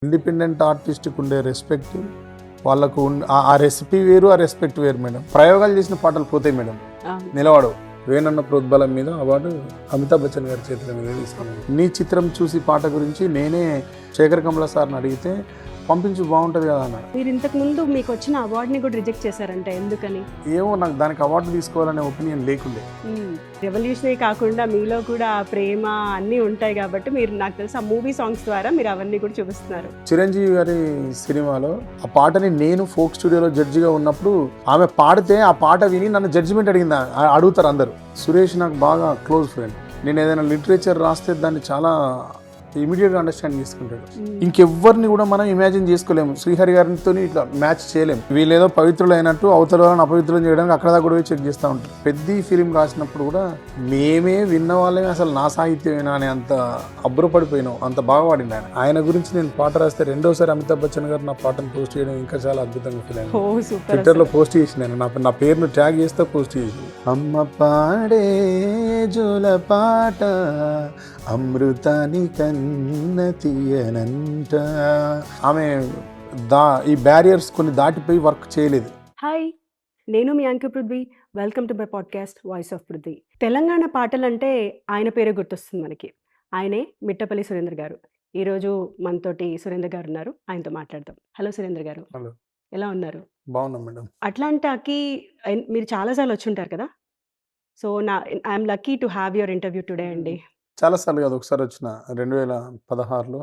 Independent ఆర్టిస్ట్కి ఉండే respect వాళ్ళకు ఆ రెసిపీ వేరు, ఆ రెస్పెక్ట్ వేరు మేడం. ప్రయోగాలు చేసిన పాటలు పోతాయి మేడం, నిలవాడు. వేణన్న ప్రోద్బలం మీద అవార్డు అమితాబ్ బచ్చన్ గారి చేతుల మీద తీసుకున్నాను. నీ చిత్రం చూసి పాట గురించి నేనే శేఖర్ కమల సార్ని అడిగితే పంపించు బాగుంటుంది కదా అన్నాడు. మీరు ఇంతకు ముందు మీకు వచ్చిన అవార్డుని కూడా రిజెక్ట్ చేశారంటే ఎందుకని? ఏమో నాకు దానికి అవార్డు తీసుకోవాలనే ఒపీనియన్ లేకుండే. రెవల్యూషనే కాకుండా మీలో కూడా ఆ ప్రేమ అన్నీ ఉంటాయి కాబట్టి మీరు, నాకు తెలిసి ఆ మూవీ సాంగ్స్ ద్వారా మీరు అవన్నీ కూడా చూపిస్తున్నారు. చిరంజీవి గారి సినిమాలో ఆ పాటని నేను ఫోక్ స్టూడియోలో జడ్జిగా ఉన్నప్పుడు ఆమె పాడితే ఆ పాట విని నన్ను జడ్జిమెంట్ అడుగుతారు అందరూ. సురేష్ నాకు బాగా క్లోజ్ ఫ్రెండ్. నేను ఏదైనా లిటరేచర్ రాస్తే దాన్ని చాలా ఇమీడియట్గా అండర్స్టాండ్ చేసుకుంటాడు. ఇంకెవ్వరిని కూడా మనం ఇమాజిన్ చేసుకోలేము. శ్రీహరి గారితో ఇట్లా మ్యాచ్ చేయలేము. వీళ్ళేదో పవిత్రులు అయినట్టు అవతల వాళ్ళని అపవిత్రులను చేయడానికి అక్కడ దాకా కూడా చెక్ చేస్తూ ఉంటారు. పెద్ద ఫిలిం రాసినప్పుడు కూడా మేమే విన్న వాళ్ళమే అసలు నా సాహిత్యమేనా అని అంత అబ్బురపడిపోయినాం. అంత బాగా పాడింది ఆయన. ఆయన గురించి నేను పాట రాస్తే రెండోసారి అమితాబ్ బచ్చన్ గారు నా పాటను పోస్ట్ చేయడం ఇంకా చాలా అద్భుతంగా ఫీల్ అయింది. ట్విట్టర్లో పోస్ట్ చేసిన నా పేరును ట్యాగ్ చేస్తే పోస్ట్ చేసి, అమ్మ పాడే జోల పాట అమృతాని కన్న తీయనంట. ఆమె ఈ బ్యారియర్స్ కొన్ని దాటిపోయి వర్క్ చేయలేదు. హాయ్, నేను మీ anchor Prithvi. Welcome to my podcast voice of Prithvi. Telangana పాటలంటే ఆయన పేరే గుర్తొస్తుంది మనకి. ఆయనే మిట్టపల్లి సురేంద్ర గారు. ఈరోజు మనతోటి సురేంద్ర గారు ఉన్నారు, ఆయనతో మాట్లాడదాం. హలో సురేంద్ర గారు. హలో, ఎలా ఉన్నారు? బాగున్నాం మేడం. అట్లాంటాకి మీరు చాలాసార్లు వచ్చి ఉంటారు కదా. So I'm lucky to have your interview today అండి. చాలాసార్లు కాదు, ఒకసారి వచ్చిన 2016లో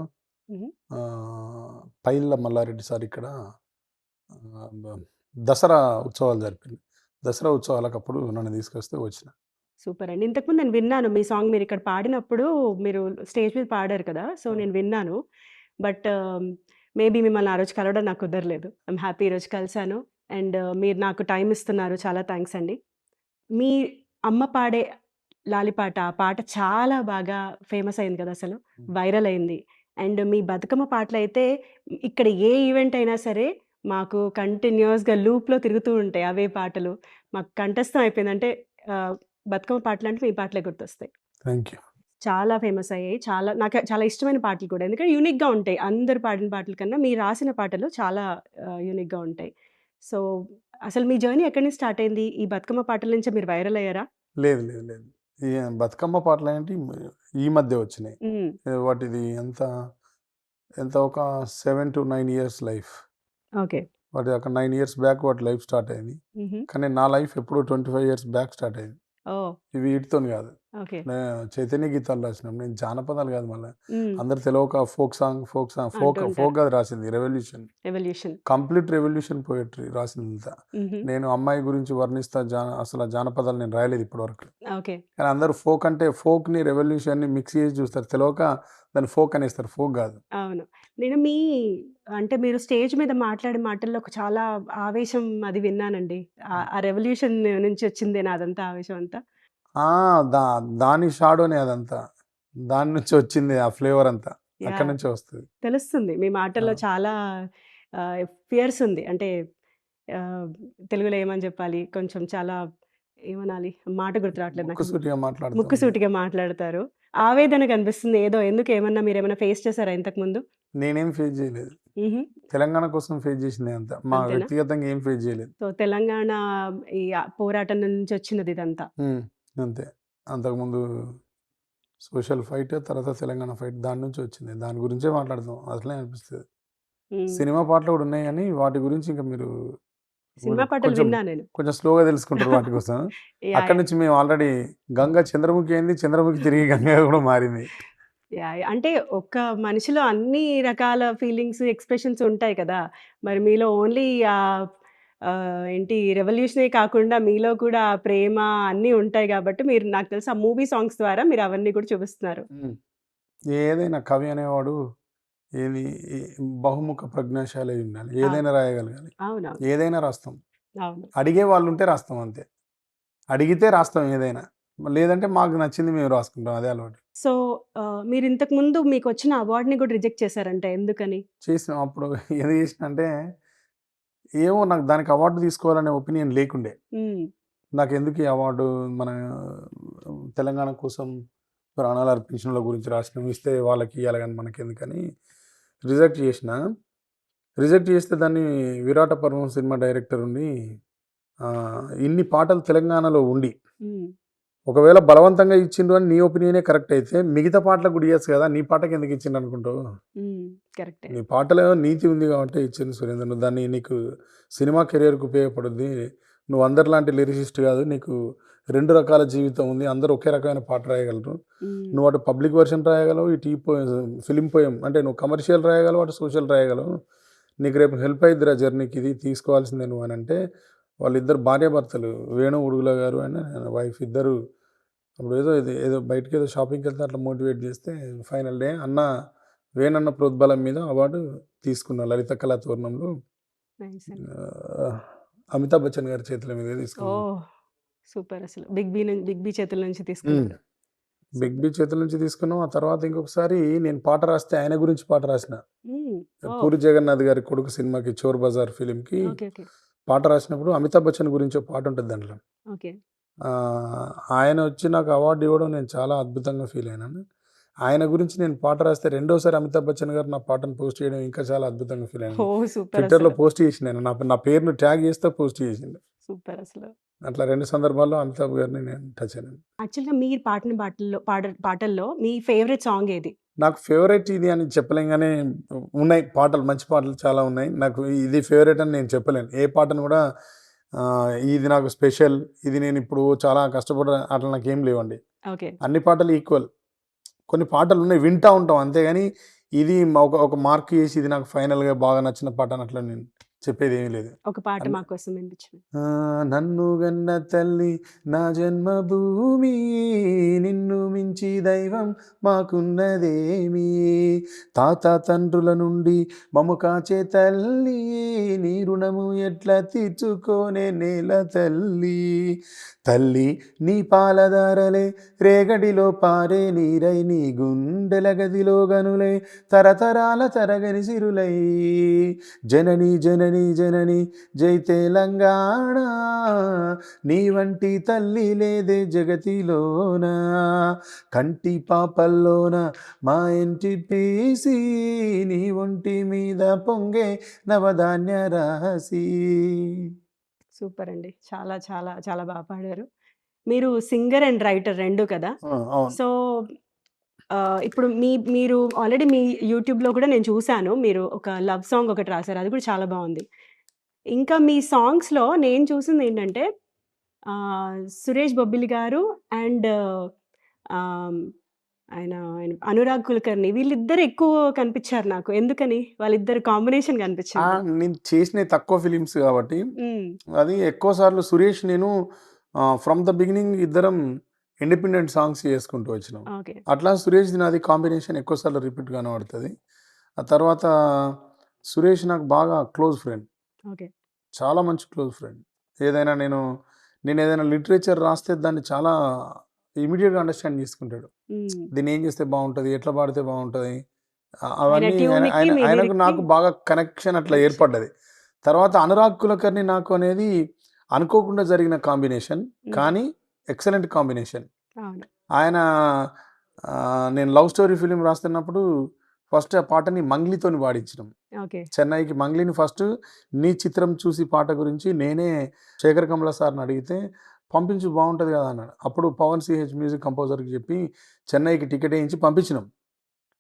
పైళ్ళ మల్లారెడ్డి సార్ ఇక్కడ దసరా ఉత్సవాలు జరిపింది. దసరా ఉత్సవాలకు అప్పుడు నన్ను తీసుకొస్తే వచ్చిన. సూపర్ అండి. ఇంతకుముందు నేను విన్నాను మీ సాంగ్, మీరు ఇక్కడ పాడినప్పుడు మీరు స్టేజ్ మీద పాడారు కదా. సో నేను విన్నాను. బట్ మేబీ మిమ్మల్ని ఆ రోజు కలవడం నాకు కుదరలేదు. ఐఎమ్ హ్యాపీ ఈరోజు కలిసాను. అండ్ మీరు నాకు టైం ఇస్తున్నారు, చాలా థ్యాంక్స్ అండి. మీ అమ్మ పాడే లాలిపాట, ఆ పాట చాలా బాగా ఫేమస్ అయింది కదా, అసలు వైరల్ అయింది. అండ్ మీ బతుకమ్మ పాటలైతే ఇక్కడ ఏ ఈవెంట్ అయినా సరే మాకు కంటిన్యూస్‌గా లూప్‌లో తిరుగుతూ ఉంటాయి అవే పాటలు. మాకు కంఠస్థం అయిపోయింది. అంటే బతుకమ్మ పాటలంటే మీ పాటలే గుర్తొస్తాయి. Thank you. చాలా ఫేమస్ అయ్యాయి. నాకు చాలా ఇష్టమైన పాటలు కూడా. ఎందుకంటే యూనిక్‌గా ఉంటాయి. అందరూ పాడిన పాటల కన్నా మీరు రాసిన పాటలు చాలా యూనిక్‌గా ఉంటాయి. సో అసలు మీ జర్నీ ఎక్కడి నుంచి స్టార్ట్ అయింది? ఈ బతుకమ్మ పాటల నుంచే మీరు వైరల్ అయ్యారా? లేదు లేదు లేదు, ఈ బతుకమ్మ పాటలు ఏంటి ఈ మధ్య వచ్చినాయి. వాటిది ఎంత ఎంత ఒక 7 to 9 years లైఫ్. ఓకే. వాటి ఒక 9 years బ్యాక్ వాటి లైఫ్ స్టార్ట్ అయింది. కానీ నా లైఫ్ ఎప్పుడో 25 years బ్యాక్ స్టార్ట్ అయింది. ఇవి వీటితోని కాదు. ఓకే. చైతన్య గీతాలు రాసినాం. నేను జానపదాలు కాదు, మళ్ళీ హ్మ్. అందరు తెలియక ఫోక్ అంటుంటారు. ఫోక్ కాదు రాసింది, రెవల్యూషన్. కంప్లీట్ రెవల్యూషన్ పోయట్రీ రాసిందంతా. నేను అమ్మాయి గురించి వర్ణిస్తా అసలు ఆ జానపదాలు నేను రాయలేదు ఇప్పటివరకు. ఓకే. కానీ అందరూ ఫోక్ అంటే ఫోక్ని రెవల్యూషన్ని మిక్స్ చేసి చూస్తారు, తెలియక దాన్ని ఫోక్ అనేస్తారు. ఫోక్ కాదు. అవును. నేను అంటే మీరు స్టేజ్ మీద మాట్లాడే మాటల్లో ఒక చాలా ఆవేశం అది విన్నానండి. ఆ రెవల్యూషన్ నుంచి వచ్చిందేనా అదంతా ఆవేశం అంతా? దాని షాడోనే అదంతా. దాని నుంచి వచ్చింది ఆ ఫ్లేవర్ అంతా, అక్కడి నుంచే వస్తుంది. తెలుస్తుంది మీ మాటల్లో చాలా ఫియర్స్ ఉంది. అంటే తెలుగులో ఏమని చెప్పాలి, కొంచెం చాలా ఏమనాలి, మాట గుర్తు రావట్లేదు నాకు. ముక్కుసూటిగా మాట్లాడతారు. ఆవేదన కనిపిస్తుంది ఏదో. ఎందుకు, ఏమన్నా మీరేమన్నా ఫేస్ చేశారా ఇంతకుముందు? నేనేం ఫేస్ చేయలేదు. తెలంగాణ కోసం ఫేస్ చేసింది అంతా. మా వ్యక్తిగతంగా ఏం ఫేస్ చేయలేదు. సో తెలంగాణ ఈ పోరాటం నుంచి వచ్చినది ఇదంతా. అంతే. అంతకుముందు సోషల్ ఫైట్, తర్వాత తెలంగాణ ఫైట్, దాని నుంచి వచ్చింది. దాని గురించే మాట్లాడతాం అసలే అనిపిస్తుంది. సినిమా పాటలు కూడా ఉన్నాయి కానీ వాటి గురించి ఇంకా మీరు సినిమా పాటలు విన్నా నేను. కొంచెం స్లోగా తెలుసుకుంటారు వాటి కోసం. అక్కడి నుంచి మేము ఆల్రెడీ గంగ చంద్రముఖి అయింది, చంద్రముఖి తిరిగి గంగ కూడా మారింది. అంటే ఒక్క మనిషిలో అన్ని రకాల ఫీలింగ్స్, ఎక్స్‌ప్రెషన్స్ ఉంటాయి కదా. మరి మీలో ఓన్లీ ఏంటి రెవల్యూషనే కాకుండా మీలో కూడా ప్రేమ అన్నీ ఉంటాయి కాబట్టి మీరు, నాకు తెలిసి ఆ మూవీ సాంగ్స్ ద్వారా మీరు అవన్నీ కూడా చూపిస్తున్నారు. ఏదైనా కవి అనేవాడు ఏది బహుముఖ ప్రజ్ఞాశాలి అయి ఉండాలి. ఏదైనా రాయగలగాలి. అవునవును. ఏదైనా రాస్తాం. అవును. అడిగే వాళ్ళు ఉంటే రాస్తాం అంతే. అడిగితే రాస్తాం ఏదైనా. లేదంటే మాకు నచ్చింది మేము రాసుకుంటాం, అదే అలవాటు. సో మీరు ఇంతకు ముందు మీకు వచ్చిన అవార్డ్‌ని కూడా రిజెక్ట్ చేశారంటే ఎందుకని? చేసినాం. అప్పుడు ఎందుకు చేసిన అంటే ఏమో నాకు దానికి అవార్డు తీసుకోవాలనే ఒపీనియన్ లేకుండే. నాకెందుకు ఈ అవార్డు, మన తెలంగాణ కోసం ప్రాణాలు అర్పించిన వాళ్ళ గురించి రాసినాం, ఇస్తే వాళ్ళకి ఇవ్వాలి కానీ మనకెందుకని రిజెక్ట్ చేసిన. రిజెక్ట్ చేస్తే దాన్ని విరాట పర్వం సినిమా డైరెక్టర్ ఉండి ఇన్ని పాటలు తెలంగాణలో ఉండి హ్మ్. ఒకవేళ బలవంతంగా ఇచ్చిండ్రు అని నీ ఒపీనియనే కరెక్ట్ అయితే మిగతా పాటలకు కూడా ఇయ్యచ్చు కదా! నీ పాటకి ఎందుకు ఇచ్చిండు అనుకుంటావు? హ్మ్. కరెక్టే. నీ పాటలో నీతి ఉంది కాబట్టి ఇచ్చింది సురేందర్. నువ్వు దాన్ని నీకు సినిమా కెరియర్‌కి ఉపయోగపడుద్ది. నువ్వు అందరిలాంటి లిరిసిస్ట్ కాదు. నీకు 2 రకాల జీవితం ఉంది. అందరూ ఒకే రకమైన పాట రాయగలరు. హ్మ్. నువ్వు అటు పబ్లిక్ వెర్షన్ రాయగలవు. ఇటు ఈ ఫిల్మ్ పోయెమ్ అంటే నువ్వు కమర్షియల్ రాయగలవు. అటు సోషల్ రాయగలవు. నీకు రేపు హెల్ప్ అయిద్దిరా జర్నీకి ఇది తీసుకోవాల్సిందే నువ్వు అని అంటే వాళ్ళిద్దరు భార్యాభర్తలు వేణు ఉడుగుల గారు అండ్ వైఫ్ ఇద్దరు అప్పుడు ఏదో బయటకేదో షాపింగ్‌కెళ్తే అట్లా మోటివేట్ చేస్తే ఫైనల్ డే అన్న వేణన్న ప్రోద్బలం మీద అవార్డు తీసుకున్నా 'లలిత కళా తోరణంలో' నైస్ అండి. ఆహ్, అమితాబ్ బచ్చన్ గారి చేతుల మీదుగా తీసుకున్నాను. ఓహ్! సూపర్ అసలు. 'బిగ్ బి' చేతుల నుంచి హ్మ్. తీసుకున్నారు. 'Big super. బి' చేతుల నుంచి తీసుకున్నాం. ఆ తర్వాత ఇంకొకసారి నేను పాట రాస్తే ఆయన గురించి పాట రాసిన. హ్మ్. ఓహ్! 'పూరి జగన్నాథ్' గారి కొడుకు సినిమాకి 'చోర్ బజార్' ఫిల్మ్‌కి ఓకే. ఓకే. పాట రాసినప్పుడు అమితాబ్ బచ్చన్ గురించి ఒక పాట ఉంటది దాంట్లో. ఓకే. ఆయన వచ్చి నాకు అవార్డ్ ఇవ్వడం నేను చాలా అద్భుతంగా ఫీల్ అయినాను. ఆయన గురించి నేను పాట రాస్తే రెండోసారి అమితాబ్ బచ్చన్ గారు నా పాటను పోస్ట్ చేయడం ఇంకా చాలా అద్భుతంగా ఫీల్ అయినాను. ఓహ్! సూపర్ ట్విట్టర్‌లో అసలు. పోస్ట్ చేసినాను. నా పేరును ట్యాగ్ చేస్తే పోస్ట్ చేసిండు. సూపర్ అసలు. అట్లా 2 సందర్భాల్లో అమితాబ్ గారిని నేను టచ్ అయినాను. యాక్చువల్‌గా మీరు పాడిన పాటల్లో మీ ఫేవరెట్ సాంగ్ ఏది? నాకు ఫేవరెట్ ఇది అని చెప్పలేం గానీ ఉన్నాయి పాటలు, మంచి పాటలు చాలా ఉన్నాయి. నాకు ఇది ఫేవరెట్ అని నేను చెప్పలేను. ఏ పాటను కూడా ఇది నాకు స్పెషల్, ఇది నేనిప్పుడు చాలా కష్టపడ్డ అట్లా నాకేం లేవండి. ఓకే. అన్ని పాటలు ఈక్వల్. కొన్ని పాటలున్నాయి వింటా ఉంటాం అంతేగాని, ఇది ఒక మార్క్ చేసి ఇది నాకు ఫైనల్‌గా బాగా నచ్చిన పాట అని అట్లా నేను చెప్పేదేమీ లేదు. ఒక పాట అన్ని మా కోసం వినిపించండి. నన్ను గన్న తల్లి నా జన్మభూమి నిన్ను మించి దైవం మాకున్నదేమి తాత తండ్రుల నుండి మము కాచే తల్లి నీ రుణము ఎట్లా తీర్చుకోనే నేల తల్లి తల్లి నీ పాలదారలే రేగడిలో పారే నీరై నీ గుండెల గదిలో గనులై తరతరాల తరగని సిరులై జనని జనని జనని జై తెలంగాణ నీ వంటి తల్లి లేదే జగతిలోన కంటి పాపల్లోన మా ఇంటి పీసి నీ ఒంటి మీద పొంగే నవధాన్య రాసి. సూపర్ అండి. చాలా చాలా చాలా బా పాడారు. మీరు సింగర్ అండ్ రైటర్ 2 కదా! అవును. సో, ఇప్పుడు మీరు ఆల్రెడీ మీ యూట్యూబ్‌లో కూడా నేను చూసాను. మీరు ఒక లవ్ సాంగ్ ఒకటి రాసారు. అది కూడా చాలా బావుంది. ఇంకా మీ సాంగ్స్‌లో నేను చూసిందేంటంటే సురేష్ బొబ్బిలి గారు అండ్ ఆహ్, ఆయన అనురాగ్ కులకర్ణి వీళ్ళిద్దరు ఎక్కువ కనిపిచ్చారు నాకు. ఎందుకని? వాళ్ళిద్దరు కాంబినేషన్ కనిపిచ్చింది. నేను చేసినవి తక్కువ ఫిలిమ్స్ కాబట్టి హ్మ్. అది ఎక్కువ సార్లు సురేష్ నేను ఫ్రమ్ ద బిగినింగ్ ఇద్దరం ఇండిపెండెంట్ సాంగ్స్ చేసుకుంటూ వచ్చినాం. ఓకే. అట్లా సురేష్‌ది నాది కాంబినేషన్ ఎక్కువ సార్లు రిపీట్ కనబడుతది. ఆ తర్వాత సురేష్ నాకు బాగా క్లోజ్ ఫ్రెండ్. ఓకే. చాలా మంచి క్లోజ్ ఫ్రెండ్. ఏదైనా నేనేదైనా లిటరేచర్ రాస్తే దాన్ని చాలా ఇమ్మీడియేట్‌గా అండర్‌స్టాండ్ చేసుకుంటాడు. హ్మ్. దీన్ని ఏం చేస్తే బావుంటది? ఎట్లా పాడితే బావుంటది? ఆయన అవన్నీ ట్యూన్‌కి, మీ ఆయనకు లిరిక్‌కి నాకు బాగా కనెక్షన్ అట్లా కనెక్షన్. ఏర్పడ్డది. తర్వాత అనురాగ్ కులకర్ణి నాకు అనేది అనుకోకుండా జరిగిన కాంబినేషన్. హ్మ్. కానీ ఎక్సలెంట్ కాంబినేషన్. అవును. ఆయన నేను లవ్ స్టోరీ ఫిల్మ్ రాస్తున్నప్పుడు ఫస్ట్ ఆ పాటని మంగ్లీతోని పాడించినాం. ఓకే. చెన్నైకి మంగ్లీని ఫస్ట్ నీ చిత్రం చూసి పాట గురించి నేనే శేఖర్ కమల సార్‌ని అడిగితే పంపించు బావుంటది కదా! అన్నాడు. అప్పుడు పవన్ సీహెచ్ మ్యూజిక్ కంపోజర్‌కి చెప్పి చెన్నైకి టికెట్ ఏయించి పంపించినాం.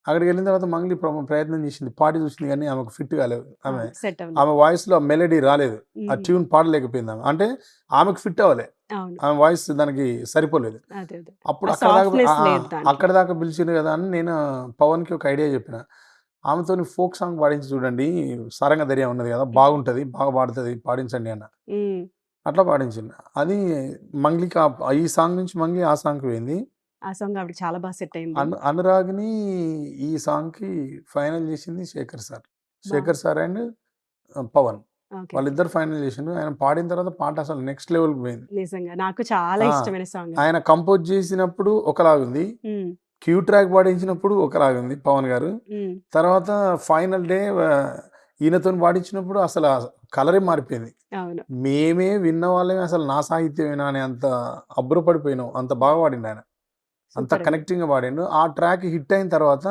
అక్కడికెళ్ళిన తర్వాత మంగ్లీ ప్రయత్నం చేసింది. పాడి చూసింది కానీ ఆమెకు ఫిట్ కాలేదు. అవును. సెట్ అవ్వలేదు. ఆమె వాయిస్‌లో మెలోడీ రాలేదు. ఆ హుహు. ట్యూన్ పాడలేకపోయిందామె. అంటే ఆమెకు ఫిట్ అవ్వలే. అవును. ఆమె వాయిస్ దానికి సరిపోలేదు. అదే. అదే. అప్పుడు ఆ సాఫ్ట్‌నెస్ లేదు దాంట్లో. అక్కడి దాకా పిలిచిండు కదా! అని నేను పవన్‌కి ఒక ఐడియా చెప్పిన. ఆమెతోని ఫోక్ సాంగ్ పాడించి చూడండి. 'సారంగ దర్యా' ఉన్నది కదా! బాగుంటది. బాగా పాడుతది. పాడించండి అన్న. హ్మ్. అట్లా పాడించిండు. అది మంగ్లీకి ఈ సాంగ్ నుంచి మంగ్లీ ఆ సాంగ్‌కి పోయింది. ఆ సాంగ్ ఆవిడకి చాలా బా సెట్ అయింది. అనురాగ్‌ని ఈ సాంగ్‌కి ఫైనల్ చేసింది శేఖర్ సార్. శేఖర్ బావుంది. Sir and Pawan. Okay. Okay. వాళ్ళిద్దరు ఫైనల్ చేసిండ్రు. ఆయన పాడిన తర్వాత పాట అసలు నెక్స్ట్ లెవెల్‌కి పోయింది. నిజంగా. నాకు చాలా ఆ! ఇష్టమైన సాంగ్ అది. ఆయన కంపోజ్ చేసినప్పుడు ఒకలాగుంది. హ్మ్. క్యూ ట్రాక్ పాడించినప్పుడు ఒకలాగుంది పవన్ గారు. హ్మ్. తర్వాత ఫైనల్ డే ఈయనతోని పాడించినప్పుడు అసల కలరే మారిపోయింది. అవును. మేమే విన్న వాళ్ళమే అసలు నా సాహిత్యమేనా అని అంత అబ్బురపడిపోయినాం. అంత బాగా పాడిండాయన. అంత సూపర్ అండి. కనెక్టింగ్‌గా పాడిండు. ఆ ట్రాక్ హిట్ అయిన తర్వాత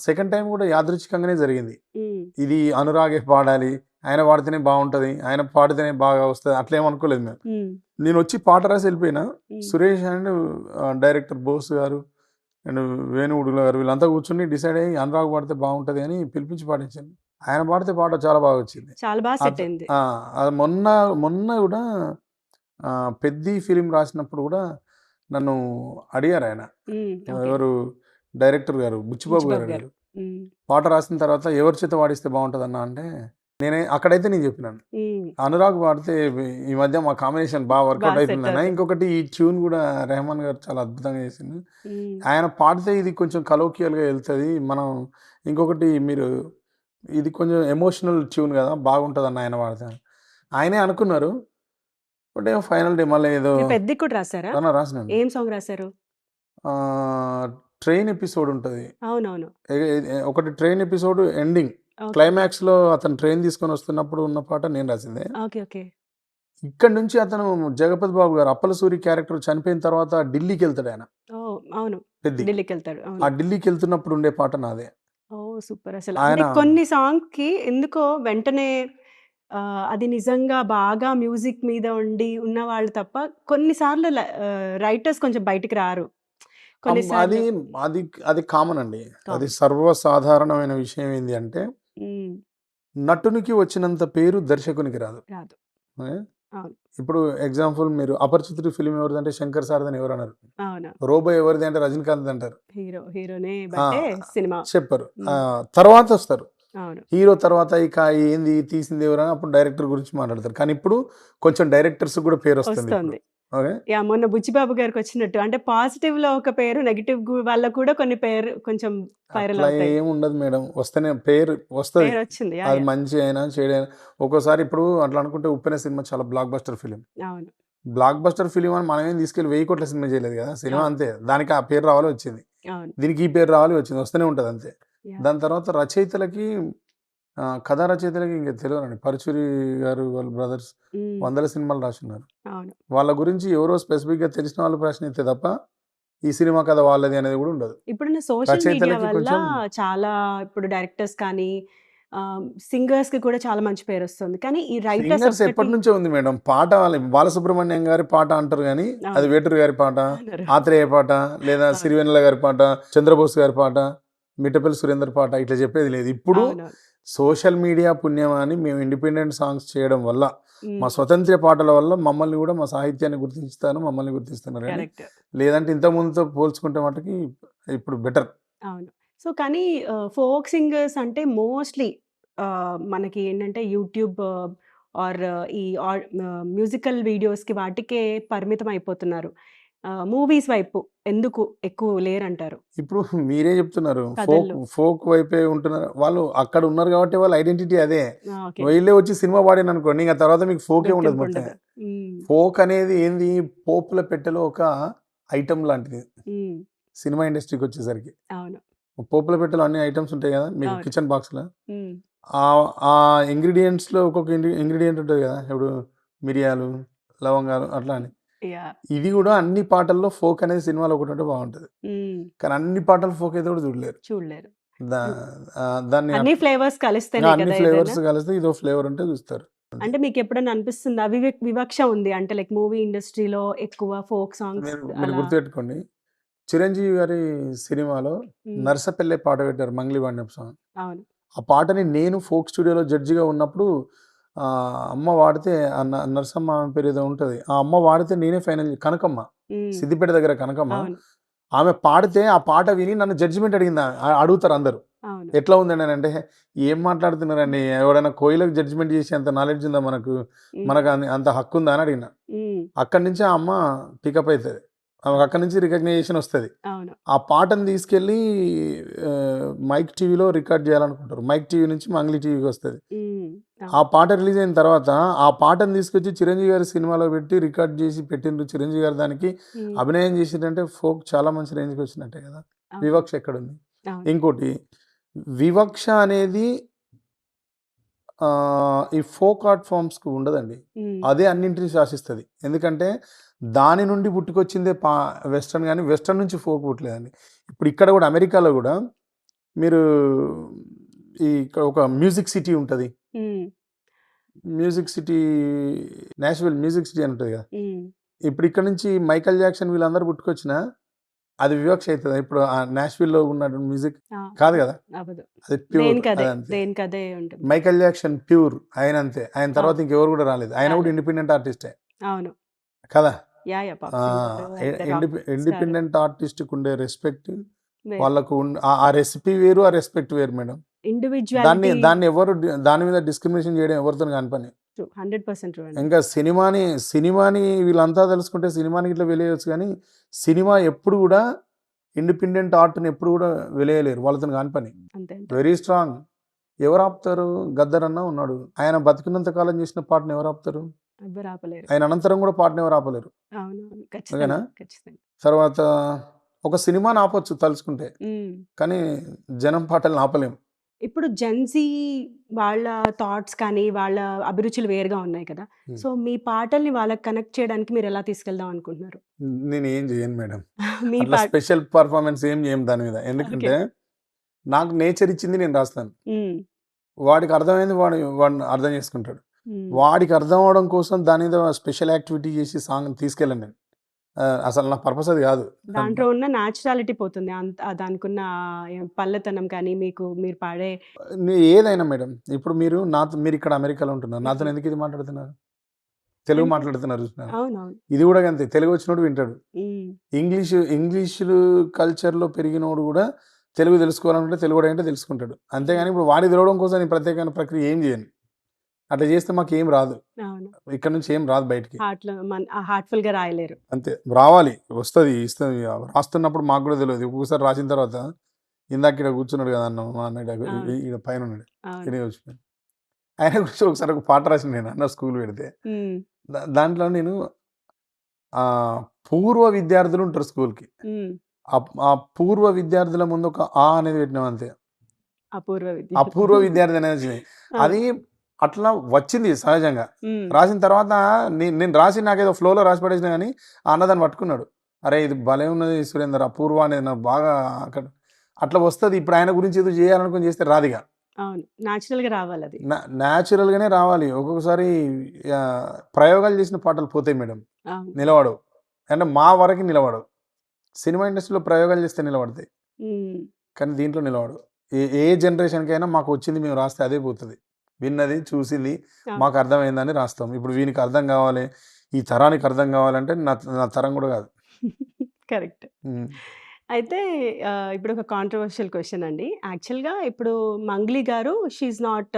సెకండ్ టైం కూడా యాదృచ్ఛికంగానే జరిగింది. హ్మ్. ఇది అనురాగే పాడాలి, ఆయన పాడితేనే బాగుంటుంది, ఆయన పాడితేనే బాగా వస్తుంది, అట్లా ఏమనుకోలేదు మేము. హ్మ్. నేను వచ్చి పాట రాసి వెళ్ళిపోయినా. హ్మ్. సురేష్ అండ్ డైరెక్టర్ బోస్ గారు అండ్ వేణుగుడుల గారు వీళ్ళంతా కూర్చొని డిసైడ్ అయ్యి అనురాగ్ పాడితే బాగుంటుంది అని పిలిపించి పాడించాను. ఆయన పాడితే పాట చాలా బాగా వచ్చింది. చాలా బాగా సెట్ అట్ అయింది. అది మొన్న మొన్న కూడా పెద్ది ఫిలిం రాసినప్పుడు కూడా నన్ను అడిగారు ఆయన. హ్మ్. ఓకే. ఎవరు డైరెక్టర్ గారు బుచ్చిబాబు గారు బుచ్చిబాబు గారు. అడిగారు. హ్మ్. పాట రాసిన తర్వాత ఎవరి చేత పాడిస్తే బాగుంటుందన్నా అంటే అక్కడైతే నేను చెప్పినాను హ్మ్. అనురాగ్ పాడితే ఈ మధ్య మా కాంబినేషన్ బాగా వర్కౌట్ బాగా సెట్ అవుతుందన్న. అవుతుంది. ఇంకొకటి ఈ ట్యూన్ కూడా రెహమాన్ గారు చాలా అద్భుతంగా చేసింది. హ్మ్. ఆయన పాడితే ఇది కొంచెం కలోకియల్గా వెళ్తుంది. మనం ఇంకొకటి మీరు ఇది కొంచెం ఎమోషనల్ ట్యూన్ కదా, బాగుంటుంది అన్న ఆయన పాడితే. ఆయనే అనుకున్నారు. బట్ ఏమో ఫైనల్ డే మళ్ళీ ఏదో మీరు పెద్దికి కూడా రాసారా? రాసినాను. ఏం సాంగ్ రాసారు? ట్రైన్ ఎపిసోడ్ ఉంటుంది. అవునవును. ఒకటి ట్రైన్ ఎపిసోడ్ ఎండింగ్ ఓకే. క్లైమాక్స్లో అతను ట్రైన్ తీసుకొని వస్తున్నప్పుడు ఉన్న పాట నేను రాసిందే. ఓకే. ఓకే. ఇక్కడ నుంచి అతను జగపతి బాబు గారు అప్పలసూరి క్యారెక్టర్ చనిపోయిన తర్వాత ఢిల్లీకి వెళ్తాడు ఆయన ఓహ్! అవును. పెద్ది. ఢిల్లీకెళ్తాడు. ఆ అవును. ఢిల్లీకి వెళ్తున్నప్పుడు ఉండే పాట నాదే. ఓహ్! సూపర్ అసల. ఆయన అంటే కొన్ని సాంగ్‌కి ఎందుకో వెంటనే అది నిజంగా బాగా మ్యూజిక్ మీద ఉండి ఉన్నవాళ్ళు తప్ప కొన్ని సార్లు రైటర్స్ కొంచెం బయటికి రారు. కొన్ని అది సార్లు అది అది కామన్ అండి. అది కామన్. సర్వసాధారణమైన విషయం ఏంది అంటే హ్మ్. నటునికి వచ్చినంత పేరు దర్శకునికి రాదు. రాదు. ఏ? అవును. ఇప్పుడు ఎగ్జాంపుల్ మీరు అపరిచితుడు ఫిలిం ఎవరిదంటే శంకర్ సార్దని ఎవరు అన్నారు. అవును. రోబో ఎవరిది అంటే రజనీకాంత్ అంటారు. హీరోనే ఆ, బట్టే సినిమా. చెప్పరు. హ్మ్. తర్వాత వస్తారు అవును. హీరో తర్వాత ఇక ఏంది తీసింది ఎవరని అప్పుడు డైరెక్టర్ గురించి మాట్లాడతారు. కానీ ఇప్పుడు కొంచెం డైరెక్టర్స్ కూడా పేరు వస్తుంది ఇప్పుడు. వస్తోంది. ఓకే. యాహ్! మొన్న బుచ్చిబాబు గారికొచ్చినట్టు అంటే పాజిటివ్‌లో ఒక పేరు, నెగెటివ్ వాళ్ళకి కూడా కొన్ని పేరు కొంచెం వైరల్ అట్లా అవుతాయి. ఏమి ఉండదు మేడం. వస్తేనే పేరు వస్తది. పేరొచ్చింది. యాహ్! అది యాహ్! మంచి అయినా చెడైనా ఒక్కోసారి ఇప్పుడు అట్లా అనుకుంటే 'ఉప్పెన' సినిమా చాలా బ్లాక్ బస్టర్ ఫిలిం. అవును. బ్లాక్ బస్టర్ ఫిలిం అని మనమేం తీసుకెళ్ళి 1000 కోట్ల సినిమా చేయలేదు కదా. సినిమా అవును. అంతే. దానికి ఆ పేరు రావాలి వచ్చింది. అవును. దీనికి ఈ పేరు రావాలి వచ్చింది. వస్తూనే ఉంటది అంతే. యాహ్! దాని తర్వాత రచయితలకి కథా రచయితలకి ఇంక తెలియదండి. పరుచూరి గారు వాళ్ళ బ్రదర్స్ హ్మ్. వందల సినిమాలు రాసున్నారు. అవును. వాళ్ళ గురించి ఎవరో స్పెసిఫిక్‌గా తెలిసిన వాళ్ళు ప్రశ్నిస్తే తప్ప, ఈ సినిమా కథ వాళ్ళది అనేది కూడా ఉండదు. ఇప్పుడున్న సోషల్ మీడియా రచయితలకి వల్ల కొంచెం చాలా ఇప్పుడు డైరెక్టర్స్ కానీ సింగర్స్‌కి కూడా చాలా మంచి పేరొస్తుంది. కానీ ఈ రైటర్స్ సింగర్స్ ఒక్కటి ఎప్పటినుంచో ఉంది మేడం. పాట బాలసుబ్రహ్మణ్యం గారి పాట అంటారు గానీ, అది అవును. వేటూరి గారి పాట, అన్నారు. ఆత్రేయ పాట, లేదా అవును. సిరివెన్నెల గారి పాట, చంద్రబోస్ గారి పాట, మిట్టపల్లి సురేందర్ పాట ఇట్లా చెప్పేది లేదు. ఇప్పుడు అవునవును. సోషల్ మీడియా పుణ్యమా అని మేము ఇండిపెండెంట్ సాంగ్స్ చేయడం వల్ల, మా హ్మ్. స్వతంత్ర పాటల వల్ల మమ్మల్ని కూడా మా సాహిత్యాన్ని గుర్తించుతారు. మమ్మల్ని గుర్తిస్తున్నారు గానీ, కరెక్ట్. లేదంటే ఇంతకుముందుతో పోల్చుకుంటే మట్టుకి ఇప్పుడు బెటర్. అవును. సో, కానీ ఫోక్ సింగర్స్ అంటే మోస్ట్‌లీ మనకి ఏంటంటే యూట్యూబ్ ఆర్ ఈ మ్యూజికల్ వీడియోస్‌కి వాటికే పరిమితం అయిపోతున్నారు. మూవీస్ వైపు ఎందుకు ఎక్కువ లేరంటారు? ఇప్పుడు మీరే చెప్తున్నారు. ఫోక్ కథలు. ఫోక్ వైపే ఉంటున్నారు. వాళ్ళు అక్కడ ఉన్నారు కాబట్టి వాళ్ళ ఐడెంటిటీ అదే. ఓకే. వీళ్ళే వచ్చి సినిమా పాడాననుకోండి, ఇంక తర్వాత మీకు ఫోకే ఉండదు మొత్తం. గుర్తింపుండదు. హ్మ్. ఫోక్ అనేది ఏంది పోపుల పెట్టెలో ఒక ఐటెమ్ లాంటిది. హ్మ్. సినిమా ఇండస్ట్రీకొచ్చేసరికి. అవును. పోపుల పెట్టెలో అన్ని ఐటెమ్స్ ఉంటాయి గదా, మీకు అవును. కిచెన్ బాక్స్‌లో. హ్మ్. ఆ ఇంగ్రీడియెంట్స్‌లో ఒక్కొక్క ఇంగ్రీడియెంట్ ఉంటది గదా. ఇప్పుడు మిరియాలు, లవంగాలు అట్లా అని. యాహ్! ఇది గూడా అన్ని పాటల్లో ఫోక్ అనేది సినిమాలో ఒకటుంటే బావుంటది. హ్మ్. కానీ అన్ని పాటలు ఫోక్ అయితే కూడా చూడలేరు. చూడలేరు. దా అన్ దాన్ని అన్ని ఫ్లేవర్స్ కలిస్తేనే అన్ని కదా ఏదైనా. ఫ్లేవర్స్ కలిస్తే ఇదో ఫ్లేవర్ ఉంటే చూస్తారు. అంతే. అంటే మీకెప్పుడైనా అనిపిస్తుందా? వివక్ష ఉంది. అంటే లైక్ మూవీ ఇండస్ట్రీలో ఎక్కువ ఫోక్ సాంగ్స్ మీరు మీరు అలా. గుర్తుపెట్టుకోండి. 'చిరంజీవి' గారి సినిమాలో హ్మ్. 'నరసపల్లె' పాట పెట్టారు 'మంగ్లీ వాడినప్' సాంగ్. అవును. ఆ పాటని నేను ఫోక్ స్టూడియోలో జడ్జిగా ఉన్నప్పుడు అమ్మ వాడితే నరసమ్మ ఆమె పేరు ఏదో ఉంటది. ఆ అమ్మ వాడితే నేనే ఫైనల్ కనకమ్మ. హ్మ్. సిద్దిపేట దగ్గర కనకమ్మ. అవును. ఆమె పాడితే ఆ పాట విని నన్ను జడ్జిమెంట్ అడిగింది. అడుగుతారు అందరూ. అవును. ఎట్లా ఉందండి అనంటే, "ఏం మాట్లాడుతున్నారండి? ఎవడైనా కోయిలకు జడ్జిమెంట్ చేసేంత నాలెడ్జ్ ఉందా మనకు? హ్మ్. మనకు అంత హక్కుందా?" అని అడిగిన. హ్మ్. అక్కడి నుంచి ఆ అమ్మ పికప్ అయితది. ఆమెకు అక్కడి నుంచి రికగ్నైజేషన్ వస్తది. అవును. ఆ పాటను తీసుకెళ్ళి మైక్ టీవీలో రికార్డ్ చేయాలనుకుంటారు. మైక్ టీవీ నుంచి మంగ్లీ టీవీకి వస్తది. హ్మ్. ఆ అవును. పాట రిలీజ్ అయిన తర్వాత, ఆ పాటను తీసుకొచ్చి చిరంజీవి గారి సినిమాలో పెట్టి రికార్డ్ చేసి పెట్టిండ్రు. చిరంజీవి గారు దానికి హ్మ్. అభినయం చేసిండ్రంటే ఫోక్ చాలా మంచి రేంజ్‌కి వచ్చినట్టే కదా. అవును. వివక్ష ఎక్కడుంది? అవును. ఇంకోటి వివక్ష అనేది ఈ ఫోక్ ఆర్ట్ ఫార్మ్స్‌కి ఉండదండి. హ్మ్. అదే అన్నింటిని శాసిస్తది. ఎందుకంటే దాని నుండి పుట్టుకొచ్చిందే వెస్టర్న్ గాని, వెస్టర్న్ నుంచి ఫోక్ పుట్టలేదండి. ఇప్పుడు ఇక్కడ గూడా అమెరికాలో గూడా మీరు ఇక్కడ ఒక మ్యూజిక్ సిటీ ఉంటుంది. హ్మ్. Music city national music city అని ఉంటుంది కదా. హ్మ్. ఇప్పుడు ఇక్కడ నుంచి మైకల్ జాక్సన్ వీళ్ళందరూ పుట్టుకొచ్చినా అది వివక్ష అవుతుంది. ఇప్పుడు ఆ నాష్విల్లో ఉన్న మ్యూజిక్ ఆ! కాదు కదా, అవ్వదు. అది ప్యూర్. దేనికదే. అదంతే. దేనికదే ఉంటుంది. మైకల్ జాక్సన్ ప్యూర్, ఆయన అంతే. ఆయన ఆ! తర్వాత ఇంకెవరు కూడా రాలేదు. ఆయన కూడా రాలేదు. ఇండిపెండెంట్ ఆర్టిస్టే అవును. కదా. Yeah! Pop singer and rock star independent ఆర్టిస్ట్కి ఉండే రెస్పెక్ట్, వేరు. వాళ్ళకు ఆ రెసిపీ వేరు, ఆ రెస్పెక్ట్ వేరు మేడం. దాన్ని ఇండివిడ్యువాలిటీ దాన్ని ఎవరు దాని మీద డిస్క్రిమినేషన్ చేయడం ఎవరితో కాని పని. 100% ట్రూ అండి. ఇంకా సినిమాని వీళ్ళంతా తెలుసుకుంటే సినిమాని ఇట్లా వెలేయచ్చు, కానీ సినిమా ఎప్పుడు కూడా ఇండిపెండెంట్ ఆర్ట్ని ఎప్పుడు కూడా వెలేయలేరు, వాళ్ళతో కాని పని. అంతే అంతే. Very strong. ఎవరు ఆపుతారు? గద్దర్ అన్న ఉన్నాడు, ఆయన బతికినంత కాలం చేసిన పాటను ఎవరు ఆపుతారు? ఎవ్వరు ఆపలేరు. ఆయన అనంతరం కూడా పాటను ఎవరు ఆపలేరు. అవునవును. ఓకేనా? ఖచ్చితంగా. ఖచ్చితంగా. తర్వాత ఒక సినిమాని ఆపొచ్చు తలుచుకుంటే, హ్మ్. కానీ జనం పాటలను ఆపలేం. ఇప్పుడు జెన్‌జీ వాళ్ళ థాట్స్ కానీ, వాళ్ళ అభిరుచులు వేరుగా ఉన్నాయి కదా! హ్మ్. సో, మీ పాటల్ని వాళ్ళకి కనెక్ట్ చేయడానికి మీరెలా తీసుకెళ్దాం అనుకుంటున్నారు? నేను ఏం చేయను మేడం, మీ అట్లా పాట స్పెషల్ పర్ఫార్మెన్స్ ఏం చేయం దాని మీద. ఓకే. ఎందుకంటే నాకు నేచర్ ఇచ్చింది నేను రాస్తాను. హ్మ్. వాడికి అర్థమైంది వాడిని అర్థం చేసుకుంటాడు. హ్మ్. వాడికి అర్థం అవడం కోసం దాని మీద స్పెషల్ యాక్టివిటీ చేసి సాంగ్ తీసుకెళ్ళను నేను. అసలు నా పర్పస్ అది కాదు. దాంట్లో ఉన్న న్యాచురాలిటీ పోతుంది. దానికున్న పల్లెతనం కానీ, మీరు పాడే ఏదైనా మేడం, ఇప్పుడు మీరు ఇక్కడ అమెరికాలో ఉంటున్నారు, నాతో హుహు. ఎందుకు ఇది మాట్లాడుతున్నారు? తెలుగు అంటే మాట్లాడుతున్నారు చూసినారా? అవునవును. ఇది కూడా అంతే, తెలుగు వచ్చినోడు వింటాడు. హ్మ్. ఇంగ్లీష్ కల్చర్లో పెరిగినోడు కూడా తెలుగు తెలుసుకోవాలనుకుంటే తెలుగు అంటే తెలుసుకుంటాడు. అంతేగాని ఇప్పుడు వాడి తెలవడం కోసం నేను ప్రత్యేకమైన ప్రక్రియ ఏం చేయను. అట్లా చేస్తే మాకు ఏం రాదు, అవును. ఇక్కడ నుంచి ఏం రాదు బయటికి. హార్ట్‌ఫుల్‌గా రాయలేరు. అంతే, రావాలి, వస్తుంది, ఇస్తుంది. రాస్తున్నప్పుడు మాకు కూడా తెలియదు. ఒక్కొక్కసారి రాసిన తర్వాత ఇందాక ఇక్కడ కూర్చున్నాడు కదా అన్న, మా అన్న అవును. ఈడ పైన ఉన్నాడు, అవును. ఈడే వచ్చిపోయాను. ఆయన గురించి ఒకసారి ఒక పాట రాసిన నేను అన్న స్కూల్ పెడితే, హ్మ్. దాంట్లో నేను పూర్వ విద్యార్థులు ఉంటారు స్కూల్కి, హ్మ్. ఆ పూర్వ విద్యార్థుల ముందు ఒక ఆ అనేది పెట్టినాం అంతే. అపూర్వ విద్య. అపూర్వ విద్యార్థి అనేది వచ్చింది. ఆ! అది అట్లా వచ్చింది సహజంగా. హ్మ్. రాసిన తర్వాత నేను రాసి నాకేదో ఫ్లోలో రాసి పడేసిన కానీ ఆ అన్న దాన్ని పట్టుకున్నాడు. అరే ఇది భలే ఉన్నది సురేందర్, అపూర్వ అనేది నాకు బాగా అక్కడ అట్లా వస్తుంది. ఇప్పుడు ఆయన గురించి ఏదో చేయాలనుకుని చేస్తే రాదిగా. అవును. న్యాచురల్‌గా రావాలది. న్యాచురల్గానే రావాలి. ఒక్కొక్కసారి ప్రయోగాలు చేసిన పాటలు పోతాయి మేడం, అవును. నిలబడవు. అంటే మా వరకు నిలబడవు. సినిమా ఇండస్ట్రీలో ప్రయోగాలు చేస్తే నిలబడతాయి, హ్మ్. కానీ దీంట్లో నిలబడవు. ఏ జనరేషన్కైనా మాకు వచ్చింది మేము రాస్తే అదే పోతుంది. విన్నది చూసింది అవును. మాకు అర్థమైందని రాస్తాం. ఇప్పుడు వీనికి అర్థం కావాలి, ఈ తరానికి అర్థం కావాలంటే నా తరం కూడా కాదు. కరెక్ట్. ఉమ్. అయితే ఇప్పుడొక కాంట్రోవర్షియల్ క్వెషన్ అండి. యాక్చువల్‌గా ఇప్పుడు 'మంగ్లీ' గారు షీ ఈస్ నాట్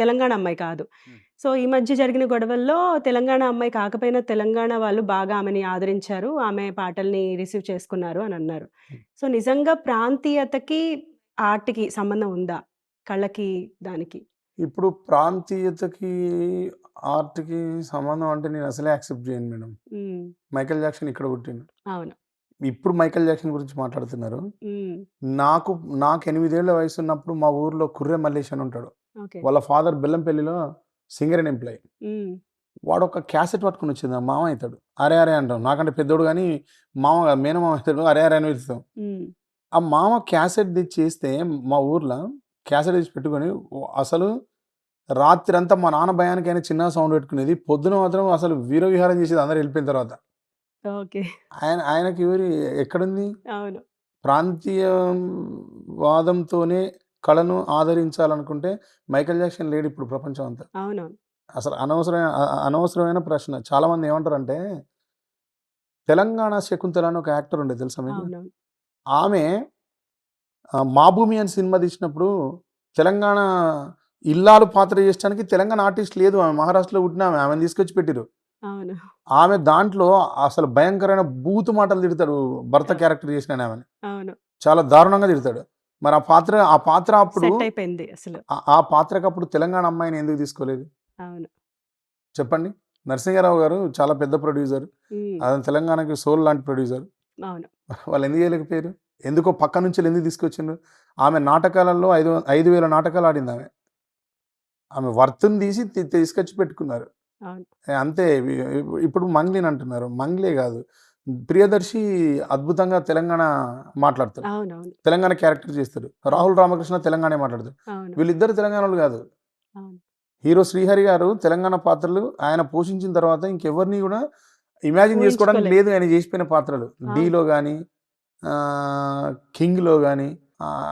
తెలంగాణ అమ్మాయి కాదు. ఉమ్. సో, ఈ మధ్య జరిగిన గొడవల్లో తెలంగాణ అమ్మాయి కాకపోయినా తెలంగాణ వాళ్ళు బాగా ఆమెని ఆదరించారు. ఆమె పాటల్ని రిసీవ్ చేసుకున్నారు అని అన్నారు. ఉమ్. సో, నిజంగా ప్రాంతీయతకి, ఆర్ట్‌కి సంబంధం ఉందా? కళకి దానికి? ఇప్పుడు ప్రాంతీయతకి ఆర్ట్కి సంబంధం అంటే నేను అసలే యాక్సెప్ట్ చేయను మేడం. హ్మ్. మైకేల్ జాక్సన్ ఇక్కడ పుట్టిండు. అవును. ఇప్పుడు మైకేల్ జాక్సన్ గురించి మాట్లాడుతున్నారు. హ్మ్. నాకు నాకు 8 ఏళ్ల వయసు ఉన్నప్పుడు మా ఊర్లో కుర్రె మల్లేష్ అని ఉంటాడు. ఓకే. వాళ్ళ ఫాదర్ బెల్లంపల్లిలో సింగర్ అండ్ ఎంప్లాయ్. హ్మ్. వాడు ఒక క్యాసెట్ పట్టుకొని వచ్చింది, మామ అవుతాడు. అరే అరే అంటాం, నాకంటే పెద్దోడు కానీ మామ కాదు, మేనమామ అవుతాడు, అరే అరే అని పిలుస్తాం. హ్మ్. ఆ మామ క్యాసెట్ తెచ్చేస్తే మా ఊర్లో క్యాసెట్ తెచ్చి పెట్టుకొని అసలు రాత్రంతా మా నాన్న భయానికైనా చిన్న సౌండ్ పెట్టుకునేది. పొద్దున మాత్రం అసలు వీర విహారం చేసేది అందరూ వెళ్ళిపోయిన తర్వాత. ఓకే. ఆయనకి ఎక్కడుంది? అవును. ప్రాంతీయ వాదంతోనే కళను ఆదరించాలనుకుంటే మైకేల్ జాక్సన్ లేడు ఇప్పుడు ప్రపంచం అంతా. అవునవును. అసలు అనవసరమైన ప్రశ్న. చాలామంది ఏమంటారంటే, తెలంగాణ శకుంతల అని ఒక యాక్టర్ ఉండేది తెలుసా మీకు? అవునవును. ఆమె 'మా భూమి' అని సినిమా తీసినప్పుడు తెలంగాణ ఇల్లాలు పాత్ర చేయడానికి తెలంగాణ ఆర్టిస్ట్ లేదు. ఆమె మహారాష్ట్రలో పుట్టిన ఆమెను తీసుకొచ్చి పెట్టిర్రు. అవును. ఆమె దాంట్లో అసలు భయంకరమైన బూతు మాటలు తిడతాడు భర్త అవును. క్యారెక్టర్ చేసిన ఆమెని. అవును. చాలా దారుణంగా తిడతాడు. మరి ఆ పాత్ర అప్పుడు సెట్ అయిపోయింది అసలు. ఆ పాత్రకు అప్పుడు తెలంగాణ అమ్మాయిని ఎందుకు తీసుకోలేదు అవును. చెప్పండి? నరసింహారావు గారు చాలా పెద్ద ప్రొడ్యూసర్. హ్మ్. అతను తెలంగాణకి సోల్ లాంటి ప్రొడ్యూసర్. అవును. వాళ్ళు ఎందుకు చేయలేకపోయారు? ఎందుకో పక్క నుంచి ఎందుకు తీసుకొచ్చిండ్రు? ఆమె నాటకాలలో 5,000 నాటకాలు ఆడింది ఆమె. ఆమె వర్త్‌ని తీసి తీసుకొచ్చి పెట్టుకున్నారు. అవును. అంతే. ఇప్పుడు మంగ్లీని అంటున్నారు. మంగ్లీ కాదు, ప్రియదర్శి అద్భుతంగా తెలంగాణ మాట్లాడతాడు, అవునవును. తెలంగాణ క్యారెక్టర్ చేస్తాడు. రాహుల్ రామకృష్ణ తెలంగాణ మాట్లాడతాడు. అవును. వీళ్ళిద్దరు తెలంగాణలో కాదు. అవును. హీరో శ్రీహరి గారు తెలంగాణ పాత్రలు ఆయన పోషించిన తర్వాత ఇంకెవరిని కూడా ఇమాజిన్ చేసుకోవడానికి ఊహించుకోలేం. లేదు ఆయన చేసిపోయిన పాత్రలు. అవును. డీలో కానీ, కింగ్లో కానీ,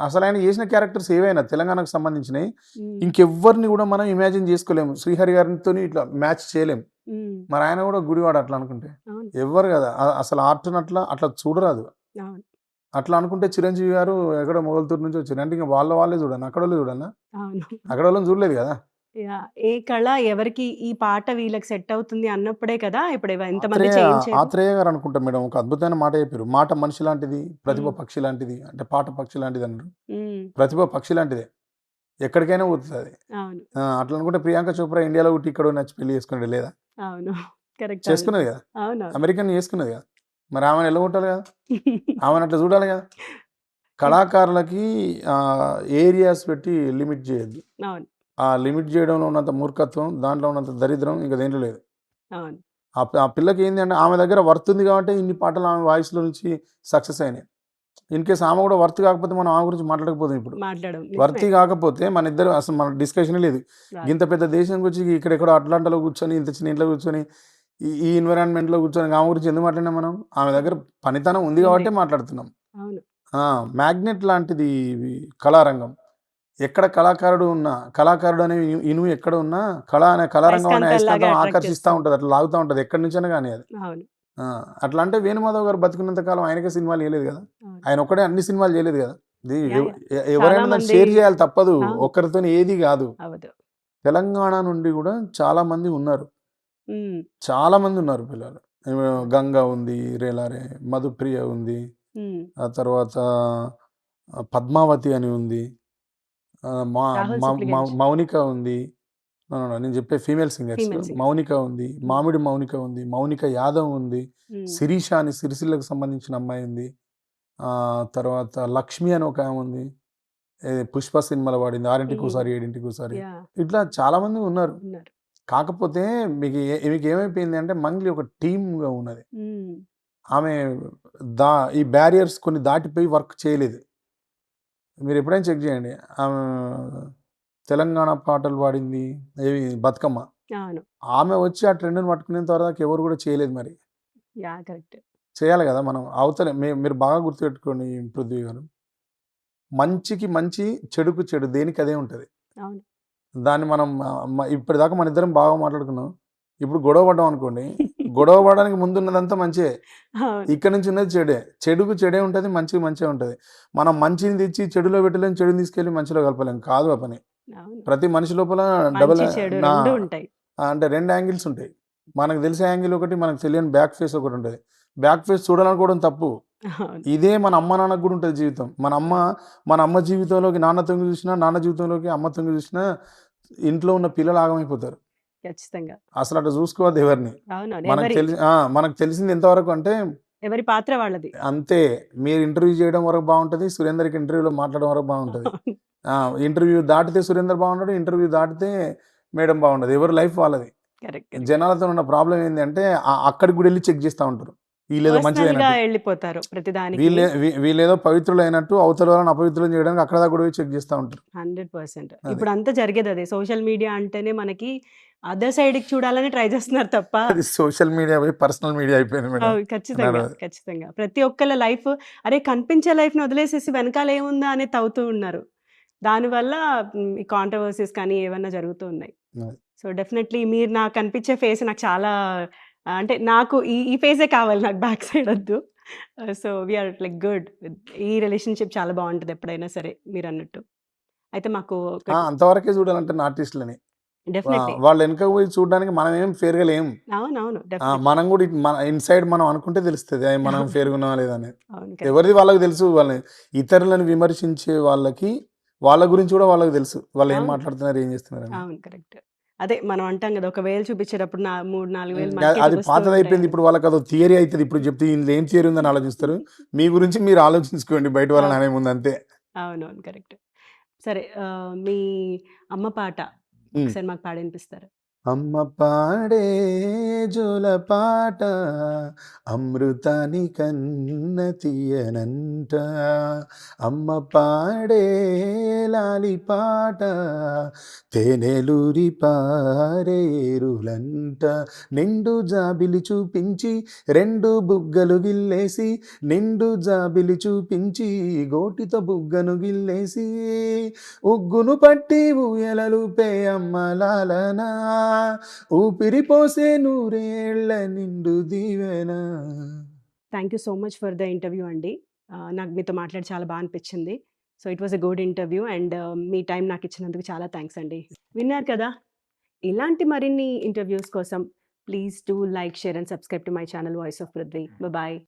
అసలు ఆయన చేసిన క్యారెక్టర్స్ ఏవైనా తెలంగాణకు సంబంధించినవి హ్మ్. ఇంకెవ్వరిని కూడా మనం ఇమాజిన్ చేసుకోలేము. శ్రీహరి గారితో ఇట్లా మ్యాచ్ చేయలేము. హ్మ్. మరి ఆయన కూడా గుడివాడ అట్లా అనుకుంటే అవును. ఎవ్వరు కదా, అసలు ఆర్ట్ని అట్లా అట్లా చూడరాదు. అవును. అట్లా అనుకుంటే చిరంజీవి గారు ఎక్కడో మొగల్తూరు నుంచి వచ్చారు అంటే ఇంకా వాళ్ళే చూడండి, అక్కడ వాళ్ళు చూడన్నా, అవును. అక్కడ వాళ్ళని చూడలేదు కదా. యాహ్! ఏ కళ ఎవరికి ఈ పాట వీళ్ళకి సెట్ అవుతుంది అన్నప్పుడే కదా! ఇప్పుడు ఎంతమంది ఆత్రేయ చేయించేది. ఆత్రేయ గారు అనుకుంటా మేడం ఒక అద్భుతమైన మాట చెప్పారు. మాట మనిషి లాంటిది, ప్రతిభ హ్మ్. పక్షి లాంటిది, అంటే పాట పక్షి లాంటిది అన్నారు. హ్మ్. ప్రతిభ పక్షి లాంటిదే, ఎక్కడికైనా పోతుంది అది. అవును. అట్లా అనుకుంటే ప్రియాంక చోప్రా ఇండియాలో పుట్టి ఇక్కడ నచ్చి పెళ్లి చేసుకునేది లేదా? అవును. కరెక్ట్ అది. చేసుకున్నది కదా, అవునవును. అమెరికన్ చేసుకున్నది కదా. మరి ఆమెను వెళ్ళగొట్టాలి కదా, ఆమెను అట్లా చూడాలి కదా. కళాకారులకి ఏరియాస్ పెట్టి లిమిట్ చేయొద్దు. అవును. ఆ లిమిట్ చేయడంలో ఉన్నంత మూర్ఖత్వం, దాంట్లో ఉన్నంత దరిద్రం ఇంకా దేంట్లో లేదు. అవును. ఆ పిల్లకి ఏంది అంటే ఆమె దగ్గర వర్త్ ఉంది కాబట్టి ఇన్ని పాటలు ఆమె వాయిస్లో నుంచి సక్సెస్ అయినాయి. ఇన్ కేస్ ఆమె కూడా వర్త్ కాకపోతే మనం ఆమె గురించి మాట్లాడకపోతాం. ఇప్పుడు మాట్లాడడం నిజమే. వర్తి కాకపోతే మన ఇద్దరు అసలు మన డిస్కషనే లేదు. రాదు. ఇంత పెద్ద దేశం వచ్చి ఇక్కడెక్కడో అట్లాంటాలో కూర్చొని ఇంత చిన్న ఇంట్లో కూర్చొని ఈ ఎన్విరాన్మెంట్లో కూర్చొని ఆమె గురించి ఎందుకు మాట్లాడినాం మనం? ఆమె దగ్గర పనితనం ఉంది ఉంది. కాబట్టి మాట్లాడుతున్నాం. అవును. మ్యాగ్నెట్ లాంటిది ఇవి కళారంగం. ఎక్కడ కళాకారుడు ఉన్నా, కళాకారుడు అనే ఇనుము ఎక్కడ ఉన్నా కళారంగం అనే అయస్కాంతంలాగా అయస్కాంతం అట్రాక్ట్ ఆకర్షిస్తా చేస్తుంది. ఉంటది. అట్లా లాగుతా ఉంటది ఎక్కడి నుంచైనా గానీ అది. అవును. ఆ! అట్లా అంటే వేణుమాధవ్ గారు బతికున్నంత కాలం ఆయనకే సినిమాలు చేయలేదు కదా. అవును. ఆయన ఒక్కడే అన్ని సినిమాలు చేయలేదు కదా. ఇది యాహ్! యాహ్! చాలా ఎవరైనా దాన్ని మంది షేర్ చేయాలి తప్పదు. అవును. ఒక్కరితోని ఏది కాదు. అవ్వదు. తెలంగాణ నుండి కూడా చాలా మంది ఉన్నారు. హ్మ్. చాలా మంది ఉన్నారు పిల్లలు. అవును. గంగ ఉంది, రేలారే, మధుప్రియ ఉంది. హ్మ్. ఆ తర్వాత పద్మావతి అని ఉంది. మా రాహుల్ మ మ సిప్లిగంజ్ మౌనిక ఉంది. నేను చెప్పే female singers. Female singer. Mounika ఉంది. హ్మ్. మామిడి మౌనిక ఉంది. మౌనిక యాదవ్ ఉంది. హ్మ్. శిరీష అని సిరిసిల్లకు సంబంధించిన అమ్మాయి ఉంది. తర్వాత లక్ష్మి అని ఒక ఆమె ఉంది. 'పుష్ప' సినిమాలో పాడింది. 6:00కోసారి, హ్మ్. 7:00కోసారి. యాహ్! ఇట్లా చాలామంది ఉన్నారు. ఉన్నారు. కాకపోతే మీకేమైపోయింది అంటే మంగ్లీ ఒక టీమ్‌గా ఉన్నది. హ్మ్. ఆమె దా ఈ బ్యారియర్స్ కొన్ని దాటిపోయి వర్క్ చేయలేదు. మీరెప్పుడైనా చెక్ చేయండి. ఆమె తెలంగాణ పాటలు పాడింది. ఏవి 'బతుకమ్మ.' అవును. ఆమె వచ్చి ఆ ట్రెండ్‌ని పట్టుకునేంత వరదాకా ఎవరు కూడా చేయలేదు మరి. యాహ్! కరెక్ట్. చేయాలి కదా మనం. అవతల మీరు బాగా గుర్తుపెట్టుకోండి పృథ్వీ గారు. మంచికి మంచి, చెడుకు చెడు దేనికి అదే ఉంటది. అవును. దాన్ని మనం ఇప్పటిదాకా మనిద్దరం బాగా మాట్లాడుకున్నాం. ఇప్పుడు గొడవ పడ్డాం అనుకోండి, గొడవ పడడానికి ముందున్నదంతా మంచే. అవును. ఇక్కడి నుంచి ఉన్నది చెడే. చెడుకు చెడే ఉంటది. మంచికి మంచే ఉంటది. మనం మంచిని తెచ్చి చెడులో పెట్టలేం. చెడుని తీసుకెళ్ళి మంచిలో కలపలేం. కాదు ఆ పని. అవును. ప్రతి మనిషి లోపల డబుల్ మంచి, చెడు నా 2 ఉంటాయి. అంటే 2 యాంగిల్స్ ఉంటాయి. మనకు తెలిసే యాంగిల్ ఒకటి, మనకు తెలియని బ్యాక్ ఫేస్ ఒకటుంటది. బ్యాక్ ఫేస్ చూడాలనుకోవడం తప్పు. అవును. ఇదే మన అమ్మ, నాన్నకి గూడా ఉంటది జీవితం. మన అమ్మ జీవితంలోకి నాన్న తొంగి చూసినా, నాన్న జీవితంలోకి అమ్మ తొంగి చూసినా, ఇంట్లో ఉన్న పిల్లలు ఆగమైపోతారు. ఖచ్చితంగా. అసలట్లా చూసుకోవద్దు ఎవరిని. అవునవును. మనకు తెలిసింది ఎంతవరకు అంటే, ఎవరి పాత్ర వాళ్ళది. అంతే. మీరు ఇంటర్వ్యూ చేయడం వరకు బావుంటది. సురేందర్‌కి ఇంటర్వ్యూలో మాట్లాడడం వరకు బావుంటది. అవును. ఇంటర్వ్యూ దాటితే సురేందర్ బాగుండడు. ఇంటర్వ్యూ దాటితే మేడమ్ బాగుండదు. ఎవరి లైఫ్ వాళ్ళది. కరెక్ట్. కరెక్ట్. జనాలతో ఉన్న ప్రాబ్లమ్ ఏందంటే అక్కడికి కూడా ఎళ్లి చెక్ చేస్తా ఉంటారు. వీళ్ళేదో పర్సనల్‌గా మంచిదైనట్టు. ఎళ్ళిపోతారు ప్రతిదానికి. వీళ్ళేదో పవిత్రులైనట్టు అవతల వాళ్ళని అపవిత్రులను చేయడానికి అక్కడ దాకా కూడా పోయి చెక్ చేస్తా ఉంటారు. 100%. అది. ఇప్పుడంతా జరిగేదదే. సోషల్ మీడియా అంటేనే మనకి అదర్ సైడ్‌కి చూడాలని ట్రై చేస్తున్నారు తప్ప అది సోషల్ మీడియా పోయి పర్సనల్ మీడియా అయిపోయింది మేడం. అవును. ఖచ్చితంగా. నడవదు. ఖచ్చితంగా. ప్రతి ఒక్కళ్ళ లైఫ్ అరే! కనిపించే లైఫ్‌ని వదిలేసేసి వెనకాల ఏముందా అని తవ్వుతూ ఉన్నారు. దానివల్ల ఈ కాంట్రోవర్సీస్ కానీ ఏవన్నా జరుగుతూ ఉన్నాయి. అది. సో, డెఫినెట్‌లీ మీరు నాకు కనిపించే ఫేస్ నాకు చాలా అంటే నాకు ఈ ఫేజే కావాలి నాకు బ్యాక్ సైడ్ వద్దు. So, we are like good. ఈ రిలేషన్‌షిప్ చాలా బావుంటది ఎప్పుడైనా సరే మీరన్నట్టు. అయితే మాకు ఒకటి అంతవరకే చూడాలంటున్న ఆర్టిస్టులని. డెఫినెట్‌లీ. వాళ్ళ వెనకకి పోయి చూడడానికి మనమేం ఫెయిర్‌గా లేము. అవునవును. డెఫినెట్‌లీ. మనం కూడా మన ఇన్‌సైడ్ మనం అనుకుంటే తెలుస్తది. మనం అవును. ఫెయిర్‌గా ఉన్నామా లేదా అనేది. అవును. కరెక్ట్. ఎవరిది వాళ్ళకి తెలుసు. వాళ్ళని ఇతరులను విమర్శించే వాళ్ళకి వాళ్ళ గురించి కూడా వాళ్ళకి తెలుసు. వాళ్ళు ఏం అవును. మాట్లాడుతున్నారు, ఏం చేస్తున్నారని. అవును. కరెక్ట్. అదే మనం అంటాం గదా! ఒక వేలు చూపించేటప్పుడు 3, 4 వేలు మనకే అది చూపిస్తూ పాతదయిపోయింది. ఉంటాయని. ఇప్పుడు వాళ్ళకదో థియరీ అయితది. ఇప్పుడు చెప్తే ఇందులో ఏం థియరీ ఉందని ఆలోచిస్తారు. మీ గురించి మీరు ఆలోచించుకోండి బయట వాళ్ళని అవును. అనే ముందు అంతే. అవునవును. కరెక్ట్. సరే మీ అమ్మ పాట హ్మ్. ఒకసారి మాకు పాడి వినిపిస్తారా? అమ్మ పాడే జోలపాట అమృతాని కన్న తీయనంట. అమ్మ పాడే లాలిపాట తేనెలూరి పారేరులంట. నిండు జాబిలి చూపించి రెండు బుగ్గలు గిల్లేసి, నిండు జాబిలి చూపించి గోటితో బుగ్గను గిల్లేసి, ఉగ్గును పట్టి ఊయలలుపే అమ్మ లాలన, ఊపిరి పోసే నూరేళ్ల నిండు దీవెన. Thank you so much for the interview అండి. నాకు మీతో మాట్లాడి చాలా బాగా అనిపించింది. So it was a good interview and మీ టైం నాకు ఇచ్చినందుకు చాలా థ్యాంక్స్ అండి. విన్నారు కదా, ఇలాంటి మరిన్ని ఇంటర్వ్యూస్ కోసం please do like, share and subscribe to my channel voice of Prithvi. Bye.